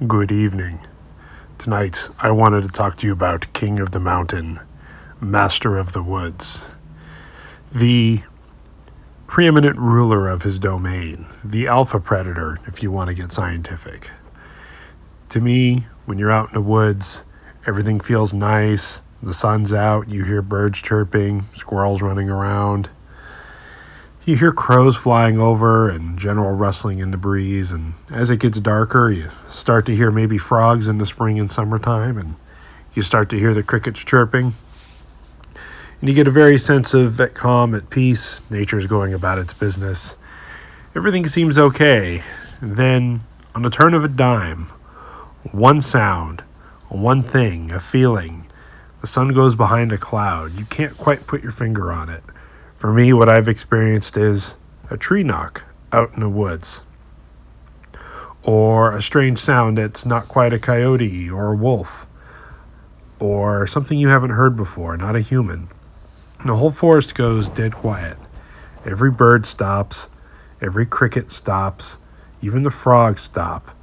Good evening. Tonight, I wanted to talk to you about King of the Mountain, Master of the Woods, the preeminent ruler of his domain, the alpha predator, if you want to get scientific. To me, when you're out in the woods, everything feels nice, the sun's out, you hear birds chirping, squirrels running around. You hear crows flying over and general rustling in the breeze, and as it gets darker, you start to hear maybe frogs in the spring and summertime, and you start to hear the crickets chirping. And you get a very sense of at calm, at peace, nature's going about its business. Everything seems okay. And then, on the turn of a dime, one sound, one thing, a feeling, the sun goes behind a cloud. You can't quite put your finger on it. For me, what I've experienced is a tree knock out in the woods, or a strange sound that's not quite a coyote or a wolf, or something you haven't heard before, not a human. And the whole forest goes dead quiet. Every bird stops, every cricket stops, even the frogs stop,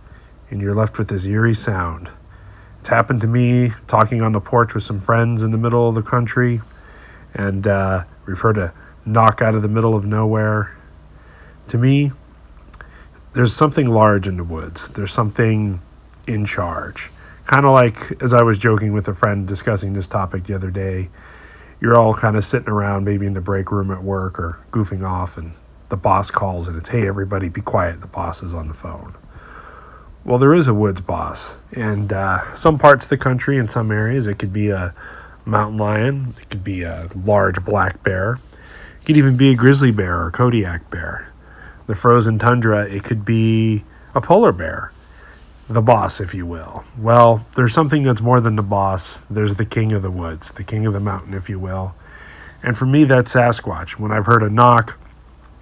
and you're left with this eerie sound. It's happened to me talking on the porch with some friends in the middle of the country, and we've heard a knock out of the middle of nowhere. To me, there's something large in the woods. There's something in charge. Kind of like, as I was joking with a friend discussing this topic the other day, you're all kind of sitting around maybe in the break room at work or goofing off, and the boss calls and it's, "Hey, everybody, be quiet. The boss is on the phone." Well, there is a woods boss. And some parts of the country, in some areas, it could be a mountain lion. It could be a large black bear. It could even be a grizzly bear or Kodiak bear. The frozen tundra, it could be a polar bear. The boss, if you will. Well, there's something that's more than the boss. There's the king of the woods, the king of the mountain, if you will. And for me, that's Sasquatch. When I've heard a knock,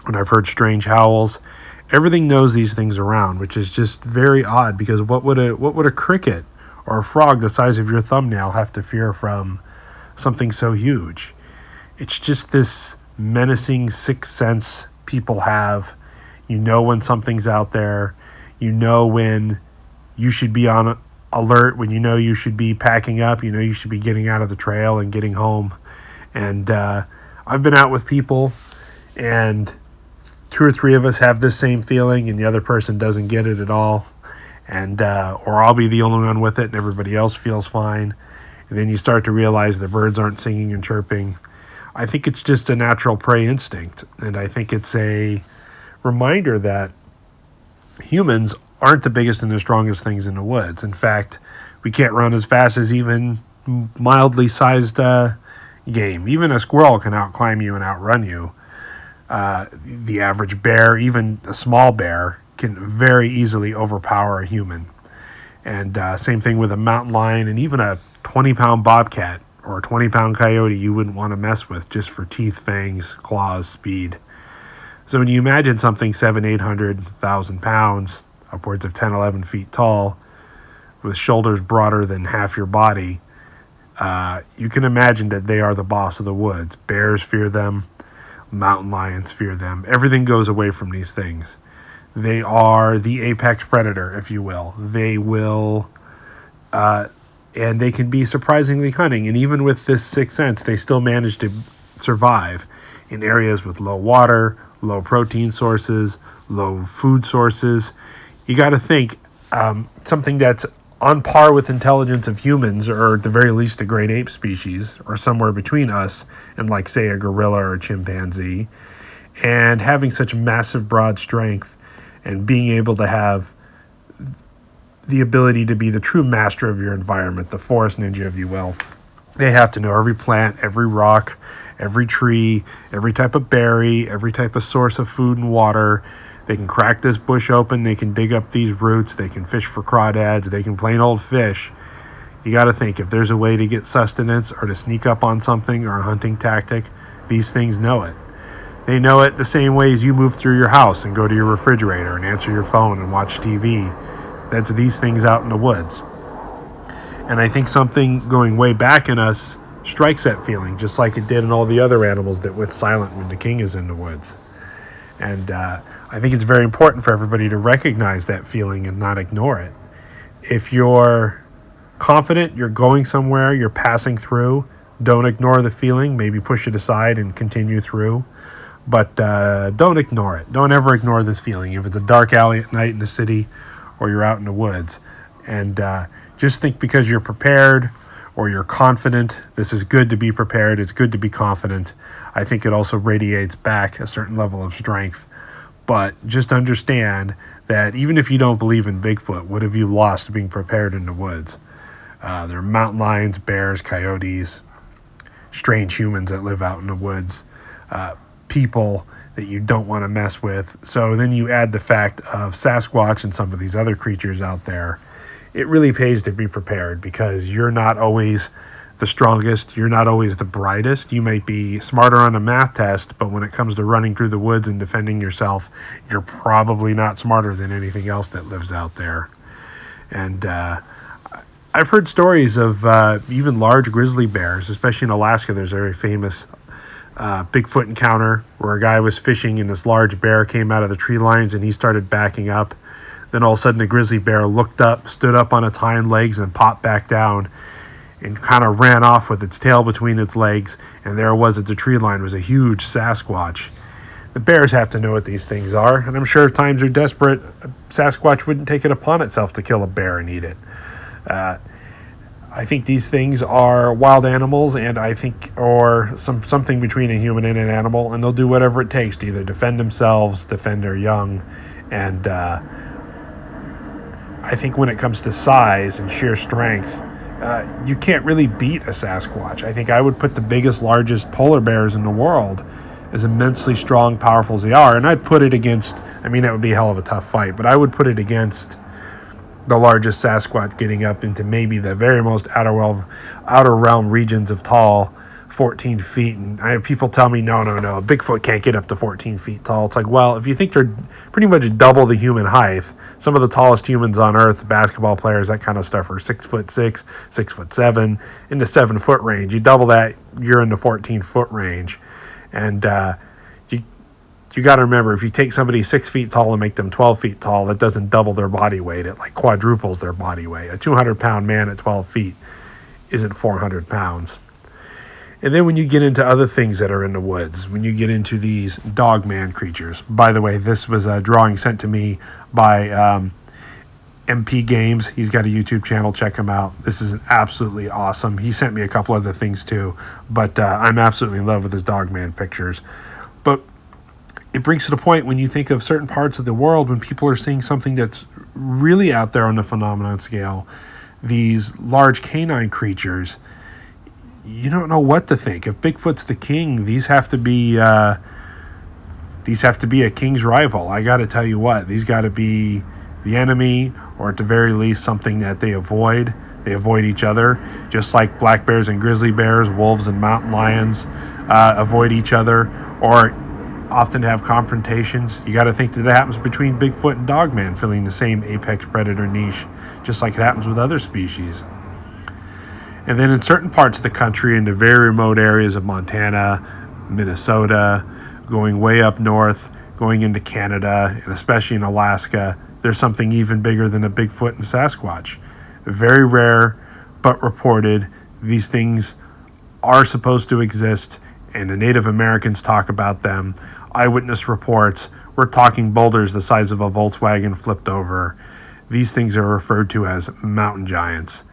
when I've heard strange howls, everything knows these things around, which is just very odd, because what would a cricket or a frog the size of your thumbnail have to fear from something so huge? It's just this menacing sixth sense people have. You know when something's out there. You know when you should be on alert, when you know you should be packing up, you know you should be getting out of the trail and getting home. And I've been out with people, and two or three of us have this same feeling, and the other person doesn't get it at all. And or I'll be the only one with it, and everybody else feels fine. And then you start to realize the birds aren't singing and chirping. I think it's just a natural prey instinct, and I think it's a reminder that humans aren't the biggest and the strongest things in the woods. In fact, we can't run as fast as even mildly sized game. Even a squirrel can outclimb you and outrun you. The average bear, even a small bear, can very easily overpower a human. And same thing with a mountain lion, and even a 20-pound bobcat or a 20-pound coyote you wouldn't want to mess with just for teeth, fangs, claws, speed. So when you imagine something 800,000 pounds, upwards of 10, 11 feet tall, with shoulders broader than half your body, you can imagine that they are the boss of the woods. Bears fear them. Mountain lions fear them. Everything goes away from these things. They are the apex predator, if you will. They will... and they can be surprisingly cunning. And even with this sixth sense, they still manage to survive in areas with low water, low protein sources, low food sources. You got to think something that's on par with intelligence of humans, or at the very least a great ape species, or somewhere between us and, like, say, a gorilla or a chimpanzee, and having such massive broad strength and being able to have the ability to be the true master of your environment, the forest ninja, if you will. They have to know every plant, every rock, every tree, every type of berry, every type of source of food and water. They can crack this bush open, they can dig up these roots, they can fish for crawdads, they can plain old fish. You got to think, if there's a way to get sustenance or to sneak up on something or a hunting tactic, these things know it. They know it the same way as you move through your house and go to your refrigerator and answer your phone and watch TV. That's these things out in the woods. And I think something going way back in us strikes that feeling, just like it did in all the other animals that went silent when the king is in the woods. And I think it's very important for everybody to recognize that feeling and not ignore it. If you're confident, you're going somewhere, you're passing through, don't ignore the feeling. Maybe push it aside and continue through. But don't ignore it. Don't ever ignore this feeling. If it's a dark alley at night in the city or you're out in the woods. And just think because you're prepared or you're confident, this is good to be prepared. It's good to be confident. I think it also radiates back a certain level of strength. But just understand that even if you don't believe in Bigfoot, what have you lost being prepared in the woods? There are mountain lions, bears, coyotes, strange humans that live out in the woods, people that you don't want to mess with. So then you add the fact of Sasquatch and some of these other creatures out there. It really pays to be prepared because you're not always the strongest. You're not always the brightest. You might be smarter on a math test, but when it comes to running through the woods and defending yourself, you're probably not smarter than anything else that lives out there. And I've heard stories of even large grizzly bears, especially in Alaska. There's a very famous Bigfoot encounter where a guy was fishing and this large bear came out of the tree lines and he started backing up. Then all of a sudden the grizzly bear looked up, stood up on its hind legs and popped back down and kind of ran off with its tail between its legs. And there it was at the tree line was a huge Sasquatch. The bears have to know what these things are. And I'm sure if times are desperate, Sasquatch wouldn't take it upon itself to kill a bear and eat it. I think these things are wild animals, and I think, or something between a human and an animal, and they'll do whatever it takes to either defend themselves, defend their young, and I think when it comes to size and sheer strength, you can't really beat a Sasquatch. I think I would put the biggest, largest polar bears in the world as immensely strong, powerful as they are, and I'd put it against, I mean, that would be a hell of a tough fight, but I would put it against the largest Sasquatch getting up into maybe the very most outer realm regions of tall, 14 feet. And I have people tell me, no, Bigfoot can't get up to 14 feet tall. It's like, well, if you think they're pretty much double the human height, some of the tallest humans on Earth, basketball players, that kind of stuff, are 6'6", 6'7", in the 7-foot range. You double that, you're in the 14-foot range. And you got to remember, if you take somebody 6 feet tall and make them 12 feet tall, that doesn't double their body weight. It like quadruples their body weight. A 200-pound man at 12 feet isn't 400 pounds. And then when you get into other things that are in the woods, when you get into these dogman creatures. By the way, this was a drawing sent to me by MP Games. He's got a YouTube channel. Check him out. This is absolutely awesome. He sent me a couple other things too, but I'm absolutely in love with his dogman pictures. But it brings to the point when you think of certain parts of the world when people are seeing something that's really out there on the phenomenon scale, these large canine creatures, you don't know what to think. If Bigfoot's the king, these have to be a king's rival. I got to tell you what, these got to be the enemy, or at the very least something that they avoid. They avoid each other, just like black bears and grizzly bears, wolves and mountain lions avoid each other, or often have confrontations. You got to think that it happens between Bigfoot and Dogman, filling the same apex predator niche, just like it happens with other species. And then in certain parts of the country, in the very remote areas of Montana, Minnesota, going way up north, going into Canada, and especially in Alaska, there's something even bigger than a Bigfoot and Sasquatch. Very rare, but reported. These things are supposed to exist, and the Native Americans talk about them. Eyewitness reports, we're talking boulders the size of a Volkswagen flipped over. These things are referred to as mountain giants.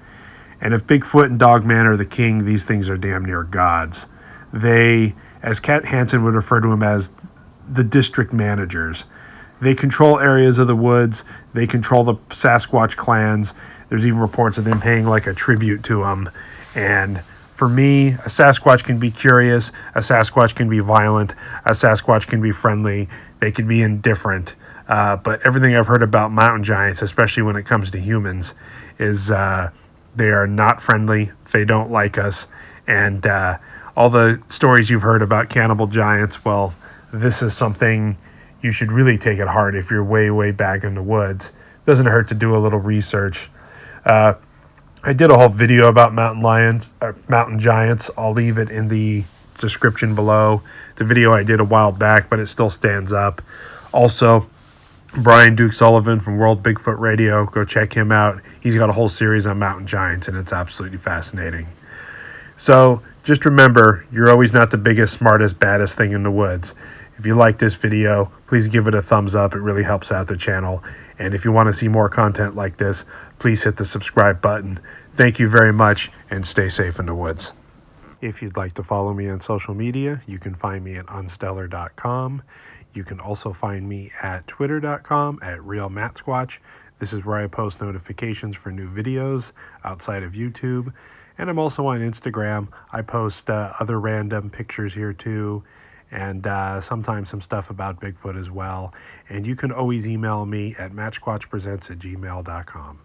And if Bigfoot and Dogman are the king, these things are damn near gods. They, as Cat Hansen would refer to them as, the district managers. They control areas of the woods. They control the Sasquatch clans. There's even reports of them paying like a tribute to them. And for me, a Sasquatch can be curious, a Sasquatch can be violent, a Sasquatch can be friendly, they can be indifferent. But everything I've heard about mountain giants, especially when it comes to humans, is they are not friendly, they don't like us, and all the stories you've heard about cannibal giants, well, this is something you should really take at heart if you're way, way back in the woods. Doesn't hurt to do a little research. I did a whole video about mountain giants. I'll leave it in the description below. It's a video I did a while back, but it still stands up. Also, Brian Duke Sullivan from World Bigfoot Radio. Go check him out. He's got a whole series on mountain giants, and it's absolutely fascinating. So just remember, you're always not the biggest, smartest, baddest thing in the woods. If you like this video, please give it a thumbs up. It really helps out the channel. And if you want to see more content like this, please hit the subscribe button. Thank you very much, and stay safe in the woods. If you'd like to follow me on social media, you can find me at unstellar.com. You can also find me at twitter.com at realmattsquatch. This is where I post notifications for new videos outside of YouTube. And I'm also on Instagram. I post other random pictures here too, and sometimes some stuff about Bigfoot as well. And you can always email me at mattsquatchpresents@gmail.com.